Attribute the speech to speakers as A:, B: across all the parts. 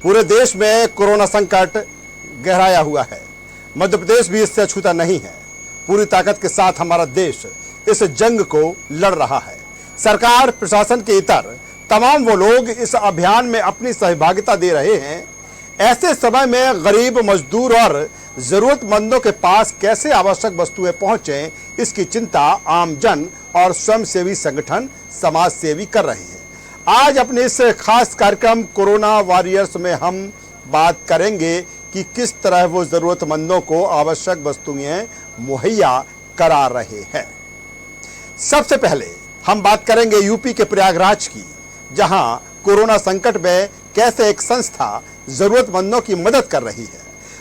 A: पूरे देश में कोरोना संकट गहराया हुआ है। मध्य प्रदेश भी इससे अछूता नहीं है। पूरी ताकत के साथ हमारा देश इस जंग को लड़ रहा है। सरकार, प्रशासन के इतर तमाम वो लोग इस अभियान में अपनी सहभागिता दे रहे हैं। ऐसे समय में गरीब, मजदूर और जरूरतमंदों के पास कैसे आवश्यक वस्तुएं पहुंचे, इसकी चिंता आमजन और स्वयंसेवी संगठन, समाज सेवी कर रहे हैं। आज अपने इस खास कार्यक्रम कोरोना वॉरियर्स में हम बात करेंगे कि किस तरह वो जरूरतमंदों को आवश्यक वस्तुएं मुहैया करा रहे हैं। सबसे पहले हम बात करेंगे यूपी के प्रयागराज की, जहां कोरोना संकट में कैसे एक संस्था जरूरतमंदों की मदद कर रही है।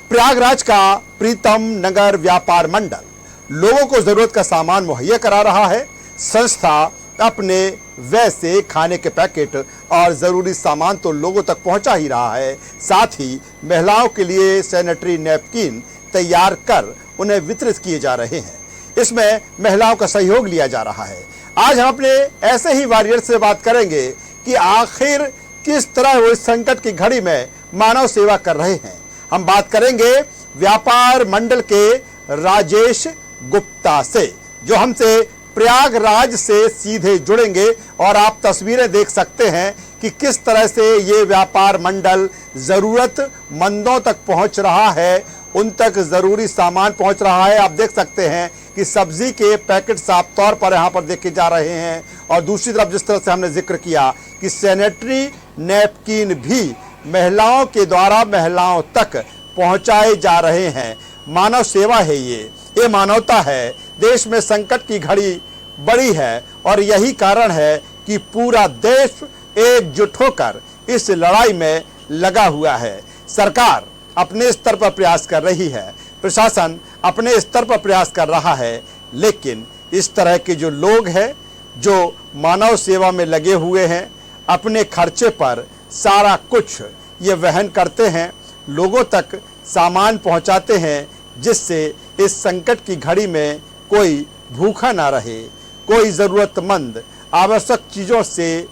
A: प्रयागराज का प्रीतम नगर व्यापार मंडल लोगों को जरूरत का सामान मुहैया करा रहा है। संस्था अपने वैसे खाने के पैकेट और जरूरी सामान तो लोगों तक पहुंचा ही रहा है, साथ ही महिलाओं के लिए सैनिटरी नैपकिन तैयार कर उन्हें वितरित किए जा रहे हैं। इसमें महिलाओं का सहयोग लिया जा रहा है। आज हम अपने ऐसे ही वॉरियर से बात करेंगे कि आखिर किस तरह वो इस संकट की घड़ी में मानव सेवा कर रहे हैं। हम बात करेंगे व्यापार मंडल के राजेश गुप्ता से, जो हमसे प्रयागराज से सीधे जुड़ेंगे और आप तस्वीरें देख सकते हैं कि किस तरह से ये व्यापार मंडल जरूरतमंदों तक पहुंच रहा है, उन तक जरूरी सामान पहुंच रहा है। आप देख सकते हैं कि सब्जी के पैकेट साफ तौर पर यहाँ पर देखे जा रहे हैं, और दूसरी तरफ जिस तरह से हमने जिक्र किया कि सैनिटरी नैपकिन भी महिलाओं के द्वारा महिलाओं तक पहुंचाए जा रहे हैं। मानव सेवा है ये मानवता है। देश में संकट की घड़ी बड़ी है और यही कारण है कि पूरा देश एकजुट होकर इस लड़ाई में लगा हुआ है। सरकार अपने स्तर पर प्रयास कर रही है, प्रशासन अपने स्तर पर प्रयास कर रहा है, लेकिन इस तरह के जो लोग हैं जो मानव सेवा में लगे हुए हैं, अपने खर्चे पर सारा कुछ ये वहन करते हैं, लोगों तक सामान पहुंचाते हैं, जिससे इस संकट की घड़ी में कोई भूखा ना रहे, कोई ज़रूरतमंद आवश्यक चीज़ों से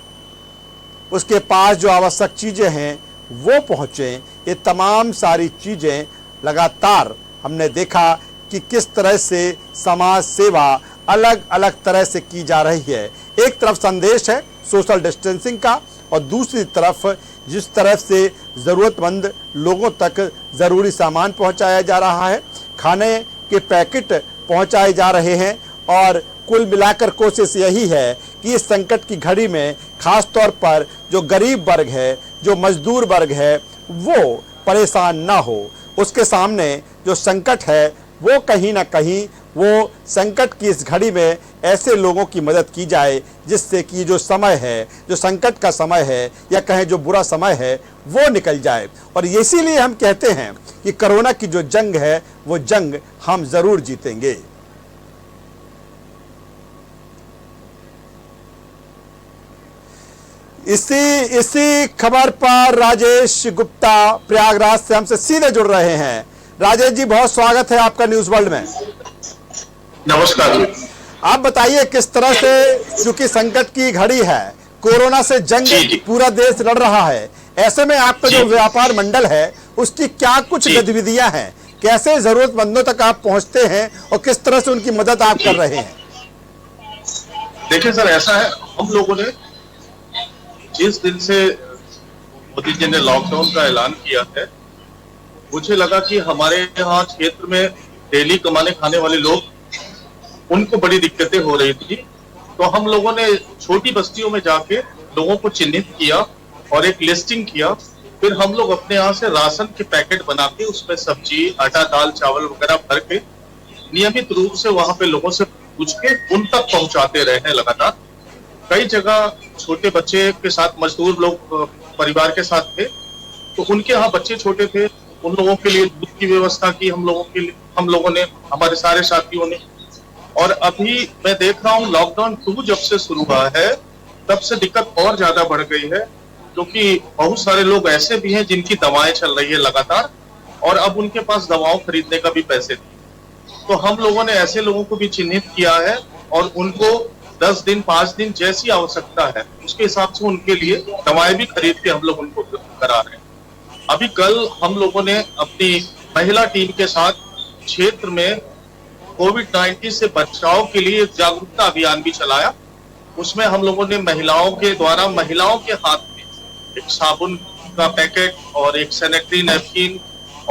A: उसके पास जो आवश्यक चीज़ें हैं वो पहुँचें। ये तमाम सारी चीज़ें लगातार हमने देखा कि किस तरह से समाज सेवा अलग अलग तरह से की जा रही है। एक तरफ संदेश है सोशल डिस्टेंसिंग का, और दूसरी तरफ जिस तरह से ज़रूरतमंद लोगों तक ज़रूरी सामान पहुंचाया जा रहा है, खाने के पैकेट पहुंचाए जा रहे हैं। और कुल मिलाकर कोशिश यही है कि इस संकट की घड़ी में खास तौर पर जो गरीब वर्ग है, जो मजदूर वर्ग है, वो परेशान ना हो। उसके सामने जो संकट है वो कहीं ना कहीं वो संकट की इस घड़ी में ऐसे लोगों की मदद की जाए जिससे कि जो समय है, जो संकट का समय है या कहें जो बुरा समय है, वो निकल जाए। और इसीलिए हम कहते हैं कि कोरोना की जो जंग है वो जंग हम जरूर जीतेंगे। इसी खबर पर राजेश गुप्ता प्रयागराज से हमसे सीधे जुड़ रहे हैं। राजेश जी, बहुत स्वागत है आपका न्यूज वर्ल्ड में।
B: नमस्कार।
A: आप बताइए किस तरह से, चूंकि संकट की घड़ी है, कोरोना से जंग पूरा देश लड़ रहा है, ऐसे में आपका जो व्यापार मंडल है उसकी क्या कुछ गतिविधियां हैं, कैसे जरूरतमंदों तक आप पहुंचते हैं और किस तरह से उनकी मदद आप कर रहे हैं?
B: देखिए सर, ऐसा है, हम लोगों ने जिस दिन से मोदी जी ने लॉकडाउन का ऐलान किया है, मुझे लगा कि हमारे यहाँ क्षेत्र में डेली कमाने खाने वाले लोग, उनको बड़ी दिक्कतें हो रही थी। तो हम लोगों ने छोटी बस्तियों में जाके लोगों को चिन्हित किया और एक लिस्टिंग किया। फिर हम लोग अपने यहाँ से राशन के पैकेट बना के उसमें सब्जी, आटा, दाल, चावल वगैरह भर के नियमित रूप से वहां पे लोगों से पूछ के उन तक पहुंचाते रहे हैं लगातार। कई जगह छोटे बच्चे के साथ मजदूर लोग परिवार के साथ थे, तो उनके यहाँ बच्चे छोटे थे, उन लोगों के लिए दूध की व्यवस्था की हम लोगों ने, हमारे सारे साथियों ने। और अभी मैं देख रहा हूँ लॉकडाउन 2 जब से शुरू हुआ है तब से दिक्कत और ज्यादा बढ़ गई है, क्योंकि बहुत सारे लोग ऐसे भी हैं जिनकी दवाएं चल रही है लगातार, और अब उनके पास दवाओं खरीदने का भी पैसे नहीं। तो हम लोगों ने ऐसे लोगों को भी चिन्हित किया है और उनको 10 दिन 5 दिन जैसी आवश्यकता है उसके हिसाब से उनके लिए दवाएं भी खरीद के हम लोग उनको करा रहे हैं। अभी कल हम लोगों ने अपनी महिला टीम के साथ क्षेत्र में कोविड-19 से बचाव के लिए एक जागरूकता अभियान भी चलाया। उसमें हम लोगों ने महिलाओं के द्वारा महिलाओं के हाथ में एक साबुन का पैकेट और एक सैनिटरी नैपकिन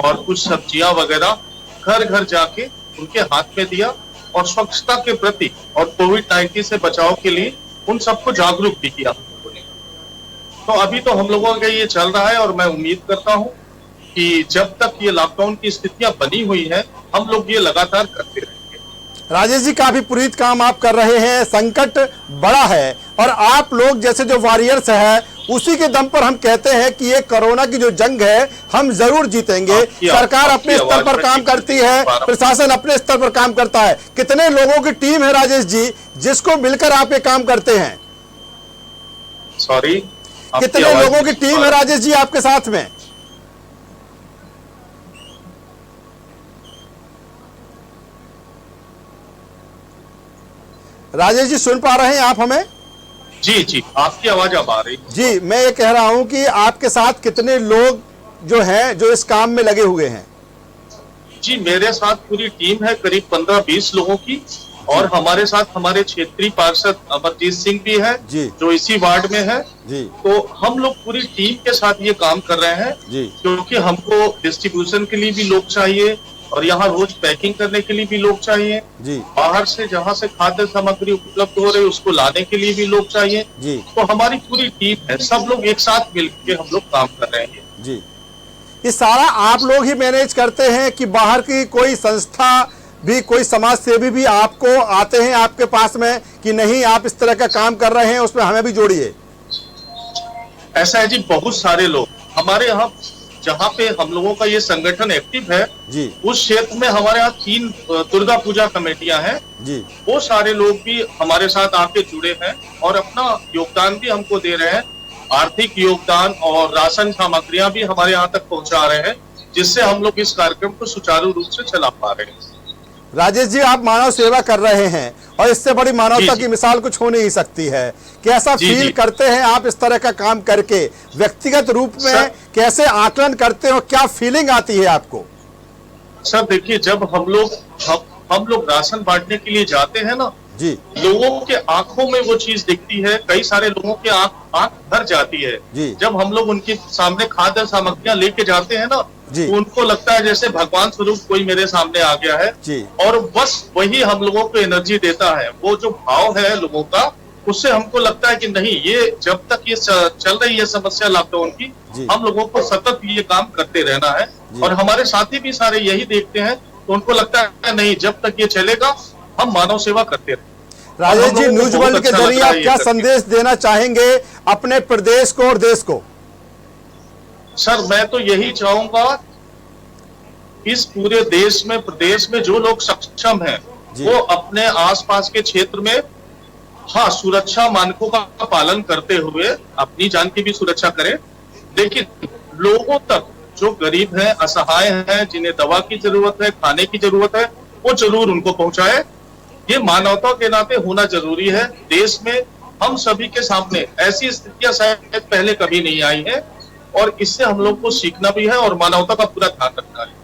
B: और कुछ सब्जियां वगैरह घर घर जाके उनके हाथ में दिया और स्वच्छता के प्रति और कोविड-19 से बचाव के लिए उन सबको जागरूक भी किया हम लोगों ने। तो अभी तो हम लोगों का ये चल रहा है और मैं उम्मीद करता हूं कि जब तक ये लॉकडाउन की स्थितियां बनी हुई है हम लोग ये लगातार करते रहेंगे।
A: राजेश जी, काफी पुनीत काम आप कर रहे हैं। संकट बड़ा है और आप लोग जैसे जो वॉरियर्स है उसी के दम पर हम कहते हैं कि ये कोरोना की जो जंग है हम जरूर जीतेंगे। सरकार अपने स्तर पर काम करती है, प्रशासन अपने स्तर पर काम करता है। कितने लोगों की टीम है राजेश जी जिसको मिलकर आप ये काम करते हैं?
B: सॉरी,
A: कितने लोगों की टीम है राजेश जी आपके साथ में? राजेश जी, सुन पा रहे हैं आप हमें?
B: जी जी, आपकी आवाज अब आ रही
A: जी। मैं ये कह रहा हूं कि आपके साथ कितने लोग जो हैं जो इस काम में लगे हुए हैं?
B: जी, मेरे साथ पूरी टीम है करीब 15-20 लोगों की और हमारे साथ हमारे क्षेत्रीय पार्षद अमरजीत सिंह भी है
A: जी,
B: जो इसी वार्ड में है
A: जी।
B: तो हम लोग पूरी टीम के साथ ये काम कर रहे हैं
A: जी,
B: क्योंकि हमको डिस्ट्रीब्यूशन के लिए भी लोग चाहिए और यहाँ रोज पैकिंग करने के लिए भी लोग चाहिए
A: जी,
B: बाहर से जहाँ से खाद्य सामग्री उपलब्ध हो रही है उसको लाने के लिए भी लोग चाहिए
A: जी,
B: तो हमारी पूरी टीम है, सब लोग एक साथ मिलकर हम लोग काम कर रहे हैं।
A: जी। ये सारा आप लोग ही मैनेज करते हैं कि बाहर की कोई संस्था भी, कोई समाज सेवी भी आपको आते हैं आपके पास में कि नहीं आप इस तरह का काम कर रहे हैं उसमें हमें भी जोड़िए?
B: ऐसा है जी, बहुत सारे लोग हमारे यहाँ जहाँ पे हम लोगों का ये संगठन एक्टिव है
A: जी,
B: उस क्षेत्र में हमारे यहाँ 3 दुर्गा पूजा कमेटियां हैं
A: जी।
B: वो सारे लोग भी हमारे साथ आके जुड़े हैं और अपना योगदान भी हमको दे रहे हैं। आर्थिक योगदान और राशन सामग्रियां भी हमारे यहाँ तक पहुंचा रहे हैं जिससे हम लोग इस कार्यक्रम को सुचारू रूप से चला पा रहे हैं।
A: राजेश जी, आप मानव सेवा कर रहे हैं और इससे बड़ी मानवता की मिसाल कुछ हो नहीं सकती है। कैसा फील करते हैं आप इस तरह का काम करके? व्यक्तिगत रूप में कैसे आकलन करते हो, क्या फीलिंग आती है आपको?
B: सर देखिए, जब हम लोग राशन बांटने के लिए जाते हैं ना
A: जी,
B: लोगों के आंखों में वो चीज दिखती है, कई सारे लोगों के आंख भर जाती है
A: जी।
B: जब हम लोग उनके सामने खाद्य सामग्रियां लेके जाते हैं ना
A: जी,
B: तो उनको लगता है जैसे भगवान स्वरूप कोई मेरे सामने आ गया है
A: जी।
B: और बस वही हम लोगों को एनर्जी देता है। वो जो भाव है लोगों का उससे हमको लगता है कि नहीं, ये जब तक ये चल रही है समस्या लॉकडाउन की हम लोगों को सतत ये काम करते रहना है और हमारे साथी भी सारे यही देखते हैं तो उनको लगता है नहीं, जब तक ये चलेगा हम मानव सेवा करते रहे।
A: राजेश जी, न्यूज वर्ल्ड के जरिए आप क्या संदेश देना चाहेंगे अपने प्रदेश को और देश को?
B: सर मैं तो यही चाहूंगा इस पूरे देश में प्रदेश में जो लोग सक्षम हैं वो अपने आसपास के क्षेत्र में सुरक्षा मानकों का पालन करते हुए अपनी जान की भी सुरक्षा करें, लेकिन लोगों तक जो गरीब हैं, असहाय हैं, जिन्हें दवा की जरूरत है, खाने की जरूरत है, वो जरूर उनको पहुंचाए। ये मानवता के नाते होना जरूरी है। देश में हम सभी के सामने ऐसी स्थितियां शायद पहले कभी नहीं आई है और इससे हम लोग को सीखना भी है और मानवता का पूरा ध्यान रखना है।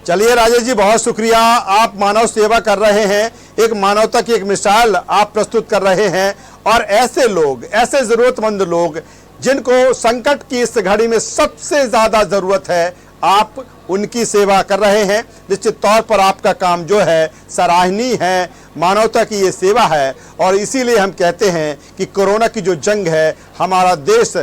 A: चलिए राजेश जी, बहुत शुक्रिया। आप मानव सेवा कर रहे हैं, एक मानवता की एक मिसाल आप प्रस्तुत कर रहे हैं और ऐसे लोग, ऐसे जरूरतमंद लोग जिनको संकट की इस घड़ी में सबसे ज्यादा जरूरत है, आप उनकी सेवा कर रहे हैं। निश्चित तौर पर आपका काम जो है सराहनीय है, मानवता की ये सेवा है और इसीलिए हम कहते हैं कि कोरोना की जो जंग है हमारा देश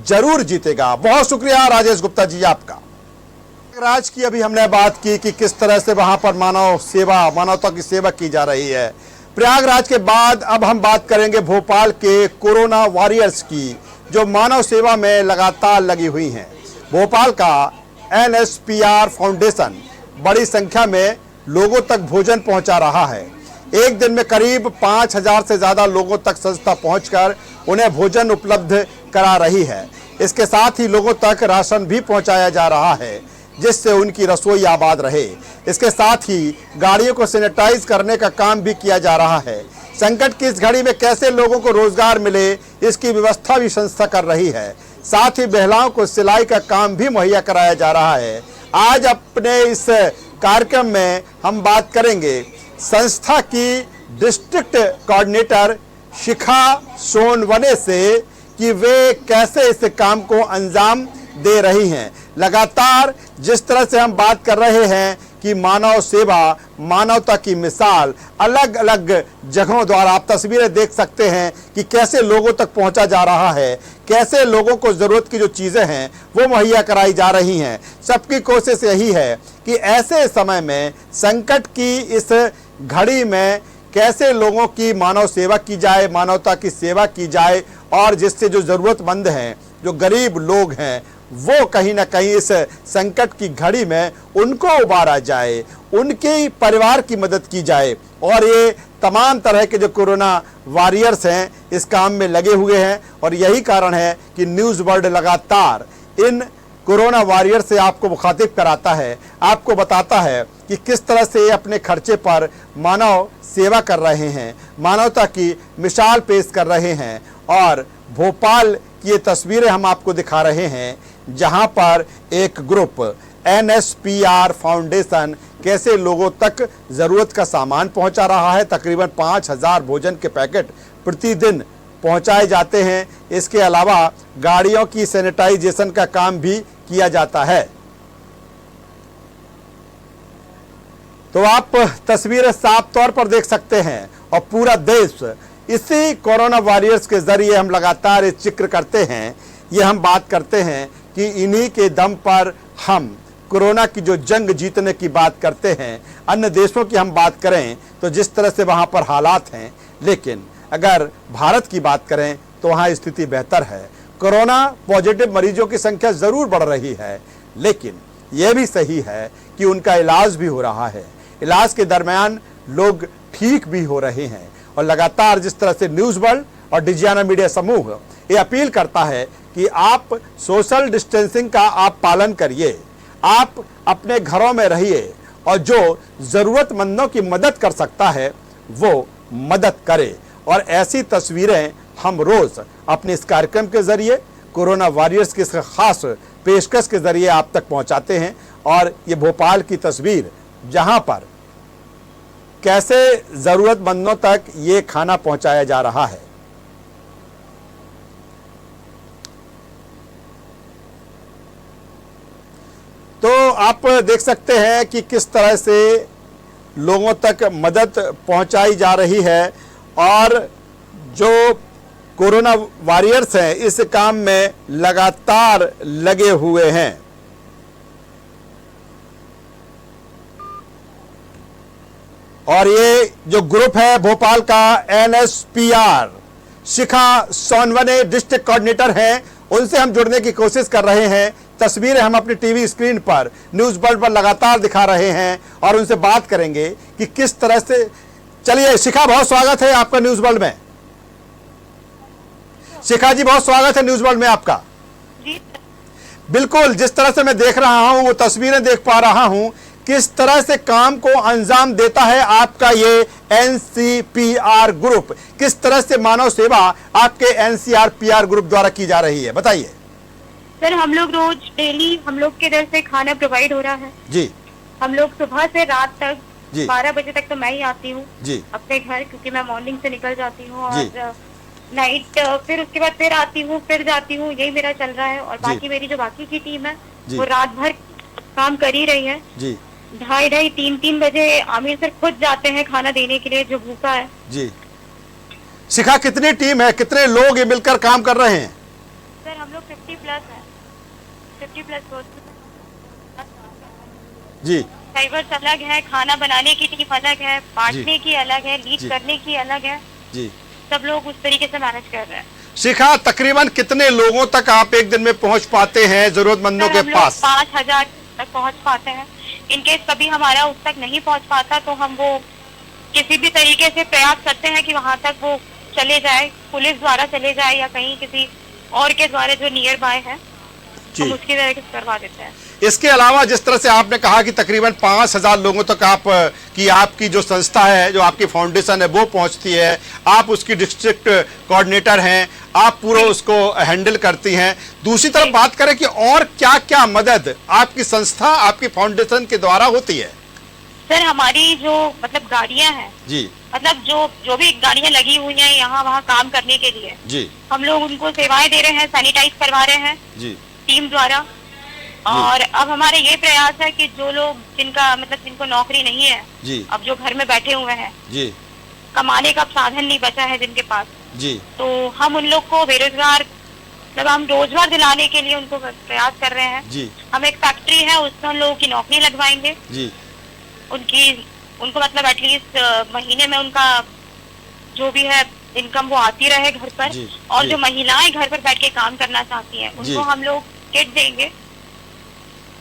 A: जरूर जीतेगा। बहुत शुक्रिया राजेश गुप्ता जी आपका। प्रयागराज की अभी हमने बात की कि किस तरह से वहां पर मानव सेवा, मानवता की सेवा की जा रही है। प्रयागराज के बाद अब हम बात करेंगे भोपाल के कोरोना वॉरियर्स की जो मानव सेवा में लगातार लगी हुई हैं। भोपाल का NSPR फाउंडेशन बड़ी संख्या में लोगों तक भोजन पहुंचा रहा है। एक दिन में करीब 5000 से ज़्यादा लोगों तक संस्था पहुंचकर उन्हें भोजन उपलब्ध करा रही है। इसके साथ ही लोगों तक राशन भी पहुंचाया जा रहा है जिससे उनकी रसोई आबाद रहे। इसके साथ ही गाड़ियों को सैनिटाइज करने का काम भी किया जा रहा है। संकट की इस घड़ी में कैसे लोगों को रोजगार मिले इसकी व्यवस्था भी संस्था कर रही है। साथ ही महिलाओं को सिलाई का काम भी मुहैया कराया जा रहा है। आज अपने इस कार्यक्रम में हम बात करेंगे संस्था की डिस्ट्रिक्ट कोऑर्डिनेटर शिखा सोनवने से कि वे कैसे इस काम को अंजाम दे रही हैं। लगातार जिस तरह से हम बात कर रहे हैं कि मानव सेवा, मानवता की मिसाल अलग अलग जगहों द्वारा आप तस्वीरें देख सकते हैं कि कैसे लोगों तक पहुंचा जा रहा है, कैसे लोगों को ज़रूरत की जो चीज़ें हैं वो मुहैया कराई जा रही हैं। सबकी कोशिश यही है कि ऐसे समय में, संकट की इस घड़ी में कैसे लोगों की मानव सेवा की जाए, मानवता की सेवा की जाए और जिससे जो ज़रूरतमंद हैं, जो गरीब लोग हैं, वो कहीं ना कहीं इस संकट की घड़ी में उनको उबारा जाए, उनके परिवार की मदद की जाए। और ये तमाम तरह के जो कोरोना वॉरियर्स हैं इस काम में लगे हुए हैं और यही कारण है कि न्यूज़ वर्ल्ड लगातार इन कोरोना वॉरियर से आपको मुखातिब कराता है, आपको बताता है कि किस तरह से अपने खर्चे पर मानव सेवा कर रहे हैं, मानवता की मिसाल पेश कर रहे हैं। और भोपाल की ये तस्वीरें हम आपको दिखा रहे हैं जहां पर एक ग्रुप NSPR फाउंडेशन कैसे लोगों तक ज़रूरत का सामान पहुंचा रहा है। तकरीबन 5000 भोजन के पैकेट प्रतिदिन पहुंचाए जाते हैं। इसके अलावा गाड़ियों की सैनिटाइजेशन का काम भी किया जाता है। तो आप तस्वीरें साफ तौर पर देख सकते हैं और पूरा देश इसी कोरोना वॉरियर्स के जरिए हम लगातार इस जिक्र करते हैं, ये हम बात करते हैं कि इन्हीं के दम पर हम कोरोना की जो जंग जीतने की बात करते हैं। अन्य देशों की हम बात करें तो जिस तरह से वहाँ पर हालात हैं, लेकिन अगर भारत की बात करें तो वहाँ स्थिति बेहतर है। कोरोना पॉजिटिव मरीजों की संख्या ज़रूर बढ़ रही है, लेकिन यह भी सही है कि उनका इलाज भी हो रहा है। इलाज के दरमियान लोग ठीक भी हो रहे हैं। और लगातार जिस तरह से न्यूज़ वर्ल्ड और डिजियाना मीडिया समूह ये अपील करता है कि आप सोशल डिस्टेंसिंग का आप पालन करिए, आप अपने घरों में रहिए और जो ज़रूरतमंदों की मदद कर सकता है वो मदद करे। और ऐसी तस्वीरें हम रोज़ अपने इस कार्यक्रम के ज़रिए, कोरोना वॉरियर्स की इस खास पेशकश के ज़रिए आप तक पहुंचाते हैं। और ये भोपाल की तस्वीर जहां पर कैसे ज़रूरतमंदों तक ये खाना पहुंचाया जा रहा है। तो आप देख सकते हैं कि किस तरह से लोगों तक मदद पहुंचाई जा रही है और जो कोरोना वॉरियर्स हैं इस काम में लगातार लगे हुए हैं। और ये जो ग्रुप है भोपाल का NSPR, शिखा सोनवने डिस्ट्रिक्ट कोऑर्डिनेटर हैं, उनसे हम जुड़ने की कोशिश कर रहे हैं। तस्वीरें हम अपनी टीवी स्क्रीन पर, न्यूज़ वर्ल्ड पर लगातार दिखा रहे हैं और उनसे बात करेंगे कि किस तरह से। चलिए शिखा, बहुत स्वागत है आपका न्यूज़ वर्ल्ड में। शिखा जी, बहुत स्वागत है न्यूज़ वर्ल्ड में आपका। बिल्कुल, जिस तरह से मैं देख रहा हूं वो तस्वीरें देख पा रहा हूं, किस तरह से काम को अंजाम देता है आपका ये NCPR ग्रुप, किस तरह से मानव सेवा आपके NCPR ग्रुप द्वारा की जा रही है, बताइए।
C: सर, हम लोग रोज डेली हम लोग के इधर से खाना प्रोवाइड हो रहा है
A: जी।
C: हम लोग सुबह से रात तक
A: जी।
C: 12 बजे तक तो मैं ही आती हूँ
A: जी
C: अपने घर, क्योंकि मैं मॉर्निंग से निकल जाती हूँ
A: जी।
C: और नाइट फिर उसके बाद फिर आती हूँ, फिर जाती हूँ, यही मेरा चल रहा है। और बाकी मेरी जो बाकी की टीम है
A: जी।
C: वो रात भर काम कर ही रही है
A: जी।
C: 2:30-3 बजे आमिर सर खुद जाते हैं खाना देने के लिए जो भूखा है।
A: जी। शिखा, कितनी टीम है, कितने लोग ये मिलकर काम कर रहे हैं?
C: सर, हम लोग 50 प्लस है, 50 प्लस
A: जी।
C: ड्राइवर्स अलग है, खाना बनाने की टीम अलग है, बांटने की अलग है, लीड करने की अलग है
A: जी।
C: सब लोग उस तरीके से मैनेज कर रहे हैं।
A: शिखा, तकरीबन कितने लोगों तक आप एक दिन में पहुंच पाते हैं जरूरतमंदों के पास?
C: 5000 तक पहुंच पाते हैं। इनकेस कभी हमारा उस तक नहीं पहुंच पाता तो हम वो किसी भी तरीके से प्रयास करते हैं कि वहां तक वो चले जाए, पुलिस द्वारा चले जाए या कहीं किसी और के द्वारा जो नियर बाय है।
A: जी।
C: हम उसकी तरह करवा देते हैं।
A: इसके अलावा जिस तरह से आपने कहा कि तकरीबन 5,000 लोगों तक आपकी जो संस्था है, जो आपकी फाउंडेशन है, वो पहुंचती है, आप उसकी डिस्ट्रिक्ट कोऑर्डिनेटर हैं, आप पूरा उसको हैंडल करती हैं। दूसरी तरफ बात करें कि और क्या क्या मदद आपकी संस्था, आपकी फाउंडेशन के द्वारा होती है?
C: सर हमारी जो मतलब गाड़ियां हैं
A: जी
C: मतलब जो भी गाड़ियां लगी हुई हैं यहाँ वहाँ काम करने के लिए,
A: जी
C: हम लोग उनको सेवाएं दे रहे हैं, सैनिटाइज करवा रहे हैं
A: जी
C: टीम द्वारा। और अब हमारे ये प्रयास है कि जो लोग जिनको नौकरी नहीं है,
A: जी
C: अब जो घर में बैठे हुए हैं,
A: जी
C: कमाने का साधन नहीं बचा है जिनके पास,
A: जी
C: तो हम उन लोग को बेरोजगार मतलब हम रोजगार दिलाने के लिए उनको प्रयास कर रहे हैं।
A: जी
C: हम एक फैक्ट्री है उसमें उन लोगों की नौकरी लगवाएंगे,
A: जी
C: उनको मतलब एटलीस्ट महीने में उनका जो भी है इनकम वो आती रहे घर पर।
A: जी,
C: और
A: जी।
C: जो महिलाएं घर पर बैठ के काम करना चाहती हैं
A: जी।
C: उनको हम लोग किट देंगे।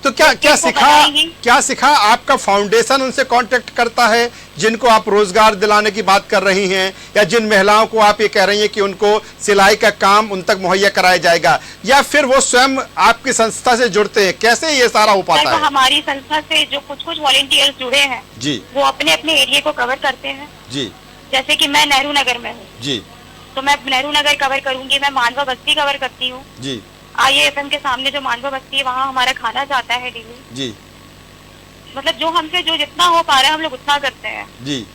A: तो क्या
C: को बनाएंगी।
A: सिखा आपका फाउंडेशन उनसे कांटेक्ट करता है जिनको आप रोजगार दिलाने की बात कर रही हैं, या जिन महिलाओं को आप ये कह रही हैं कि उनको सिलाई का काम उन तक मुहैया कराया जाएगा, या फिर वो स्वयं आपकी संस्था से जुड़ते हैं? कैसे ये सारा हो पाता है?
C: हमारी संस्था से जो कुछ वॉलेंटियर्स जुड़े हैं
A: जी
C: वो अपने अपने एरिया को कवर करते हैं।
A: जी
C: जैसे कि मैं नेहरू नगर में हूँ
A: जी
C: तो मैं नेहरू नगर कवर करूंगी, मैं मानवा बस्ती कवर करती हूँ।
A: जी
C: IAFM के सामने जो मानवा बस्ती है वहाँ हमारा खाना जाता है डेली।
A: जी
C: मतलब जो हमसे जो जितना हो पा रहा है हम लोग उतना करते हैं।
A: जी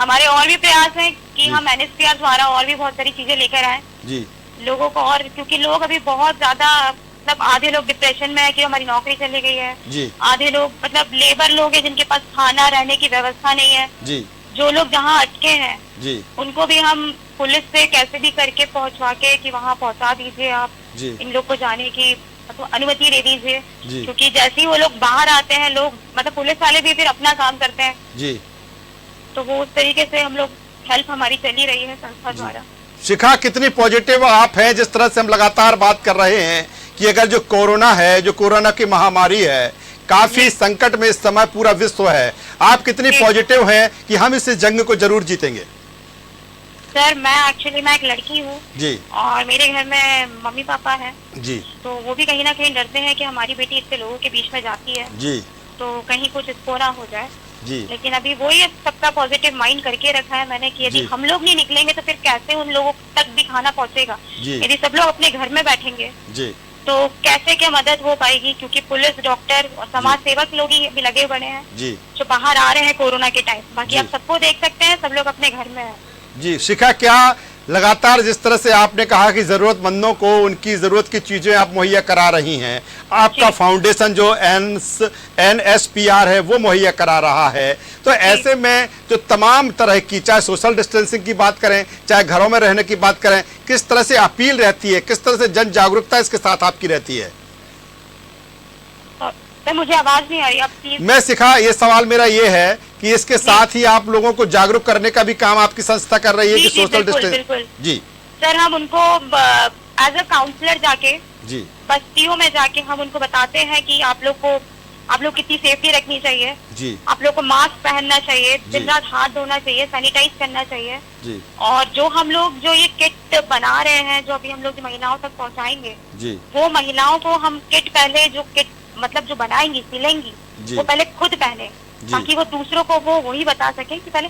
C: हमारे और भी प्रयास हैं कि
A: जी।
C: हम NSPR द्वारा और भी बहुत सारी चीजें लेकर आए
A: जी
C: लोगों को, और क्योंकि लोग अभी बहुत ज्यादा मतलब आधे लोग डिप्रेशन में है कि हमारी नौकरी चली गई है,
A: जी
C: आधे लोग मतलब लेबर लोग हैं जिनके पास खाना रहने की व्यवस्था नहीं है,
A: जी
C: जो लोग जहाँ अटके हैं
A: जी
C: उनको भी हम पुलिस से कैसे भी करके पहुंचवा के कि वहाँ पहुंचा दीजिए आप,
A: जी
C: इन लोग को जाने की तो अनुमति दे दीजिए।
A: जी।
C: क्योंकि जैसे ही वो लोग बाहर आते हैं लोग मतलब पुलिस वाले भी फिर अपना काम करते हैं,
A: जी।
C: तो वो उस तरीके से हम लोग हेल्प हमारी चली रही है संस्था द्वारा।
A: शिखा, कितनी पॉजिटिव आप हैं जिस तरह से हम लगातार बात कर रहे हैं कि अगर जो कोरोना है, जो कोरोना की महामारी है, काफी संकट में इस समय पूरा विश्व है, आप कितनी पॉजिटिव हैं कि हम इस जंग को जरूर जीतेंगे?
C: सर मैं एक लड़की हूँ
A: जी
C: और मेरे घर में मम्मी पापा हैं,
A: जी
C: तो वो भी कहीं ना कहीं डरते हैं कि हमारी बेटी इतने लोगों के बीच में जाती है
A: जी
C: तो कहीं कुछ इसको ना हो जाए।
A: जी
C: लेकिन अभी वही सबका पॉजिटिव माइंड करके रखा है मैंने कि यदि
A: जी।
C: हम लोग नहीं निकलेंगे तो फिर कैसे उन लोगों तक भी खाना पहुंचेगा।
A: जी।
C: यदि सब लोग अपने घर में बैठेंगे
A: जी
C: तो कैसे क्या मदद हो पाएगी, क्योंकि पुलिस, डॉक्टर और समाज सेवक लोग ही भी लगे बने हैं
A: जी
C: जो बाहर आ रहे हैं कोरोना के टाइम। बाकी
A: जी।
C: आप सबको देख सकते हैं, सब लोग अपने घर में हैं। जी।
A: शिखा, क्या लगातार जिस तरह से आपने कहा कि जरूरतमंदों को उनकी जरूरत की चीजें आप मुहैया करा रही हैं, आपका फाउंडेशन जो NSPR है वो मुहैया करा रहा है, तो ऐसे में जो तमाम तरह की, चाहे सोशल डिस्टेंसिंग की बात करें, चाहे घरों में रहने की बात करें, किस तरह से अपील रहती है, किस तरह से जन जागरूकता इसके साथ आपकी रहती है?
C: तो मुझे आवाज नहीं आ रही, आप प्लीज।
A: मैं शिखा, ये सवाल मेरा ये है कि इसके साथ ही आप लोगों को जागरूक करने का भी काम आपकी संस्था कर रही है कि सोशल डिस्टेंस?
C: बिल्कुल
A: जी
C: सर, हम उनको एज अ काउंसलर जाके
A: जी
C: बस्तियों में जाके हम उनको बताते हैं कि आप लोग कितनी सेफ्टी रखनी चाहिए,
A: जी
C: आप लोग को मास्क पहनना चाहिए, दिन रात हाथ धोना चाहिए, सैनिटाइज करना चाहिए।
A: जी
C: और जो हम लोग जो ये किट बना रहे हैं, जो अभी हम लोग महिलाओं तक पहुंचाएंगे,
A: जी
C: वो महिलाओं को हम किट पहले जो किट मतलब जो बनाएंगी, सिलेंगी,
A: जी।
C: वो पहले खुद पहने, ताकि वो दूसरों को वो वही बता सके कि पहले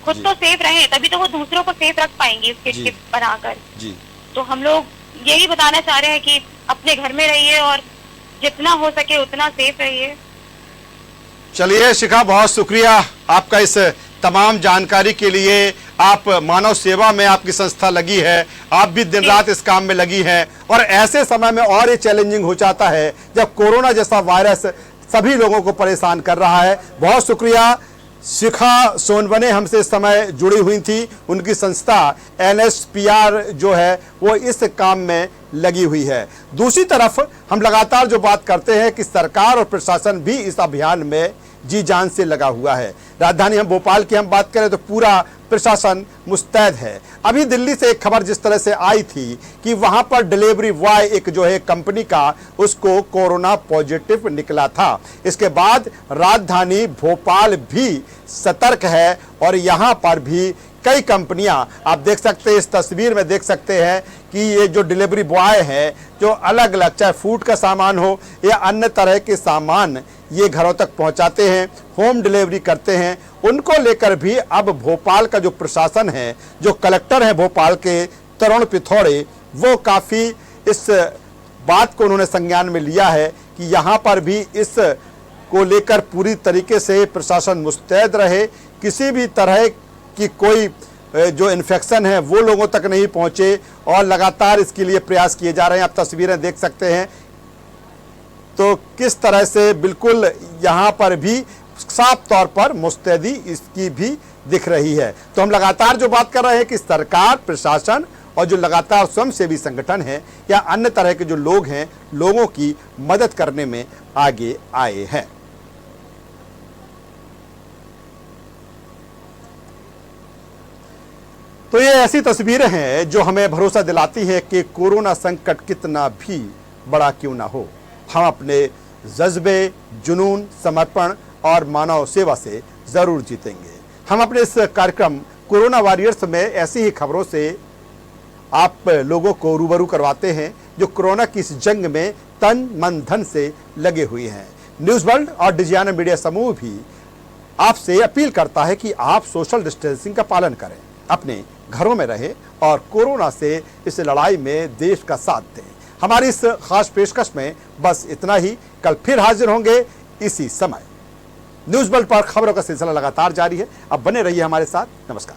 C: खुद तो सेफ रहे, तभी तो वो दूसरों को सेफ रख पाएंगी इस किट
A: जी।
C: के बनाकर।
A: जी
C: तो हम लोग यही बताना चाह रहे हैं कि अपने घर में रहिए और जितना हो सके उतना सेफ रहिए।
A: चलिए शिखा, बहुत शुक्रिया आपका इस तमाम जानकारी के लिए। आप मानव सेवा में आपकी संस्था लगी है, आप भी दिन रात इस काम में लगी हैं, और ऐसे समय में और ये चैलेंजिंग हो जाता है जब कोरोना जैसा वायरस सभी लोगों को परेशान कर रहा है। बहुत शुक्रिया। शिखा सोनवने हमसे इस समय जुड़ी हुई थी, उनकी संस्था NSPR जो है वो इस काम में लगी हुई है। दूसरी तरफ हम लगातार जो बात करते हैं कि सरकार और प्रशासन भी इस अभियान में जी जान से लगा हुआ है। राजधानी हम भोपाल की हम बात करें तो पूरा प्रशासन मुस्तैद है। अभी दिल्ली से एक खबर जिस तरह से आई थी कि वहां पर डिलीवरी बॉय एक जो है कंपनी का, उसको कोरोना पॉजिटिव निकला था। इसके बाद राजधानी भोपाल भी सतर्क है और यहां पर भी कई कंपनियां, आप देख सकते हैं, इस तस्वीर में देख सकते हैं कि ये जो डिलीवरी बॉय है, जो अलग अलग चाहे फूड का सामान हो या अन्य तरह के सामान ये घरों तक पहुंचाते हैं, होम डिलीवरी करते हैं, उनको लेकर भी अब भोपाल का जो प्रशासन है, जो कलेक्टर है भोपाल के तरुण पिथौड़े, वो काफ़ी इस बात को उन्होंने संज्ञान में लिया है कि यहाँ पर भी इस को लेकर पूरी तरीके से प्रशासन मुस्तैद रहे, किसी भी तरह की कोई जो इन्फेक्शन है वो लोगों तक नहीं पहुँचे, और लगातार इसके लिए प्रयास किए जा रहे हैं। आप तस्वीरें देख सकते हैं तो किस तरह से बिल्कुल यहाँ पर भी साफ तौर पर मुस्तैदी इसकी भी दिख रही है। तो हम लगातार जो बात कर रहे हैं कि सरकार, प्रशासन और जो लगातार स्वयंसेवी संगठन है या अन्य तरह के जो लोग हैं, लोगों की मदद करने में आगे आए हैं। तो ये ऐसी तस्वीरें हैं जो हमें भरोसा दिलाती हैं कि कोरोना संकट कितना भी बड़ा क्यों ना हो, हम अपने जज्बे, जुनून, समर्पण और मानव सेवा से जरूर जीतेंगे। हम अपने इस कार्यक्रम कोरोना वॉरियर्स में ऐसी ही खबरों से आप लोगों को रूबरू करवाते हैं जो कोरोना की इस जंग में तन, मन, धन से लगे हुए हैं। न्यूज़ वर्ल्ड और डिजियाना मीडिया समूह भी आपसे अपील करता है कि आप सोशल डिस्टेंसिंग का पालन करें, अपने घरों में रहें और कोरोना से इस लड़ाई में देश का साथ दें। हमारी इस खास पेशकश में बस इतना ही। कल फिर हाजिर होंगे इसी समय। न्यूज़ वर्ल्ड पर खबरों का सिलसिला लगातार जारी है। अब बने रहिए हमारे साथ। नमस्कार।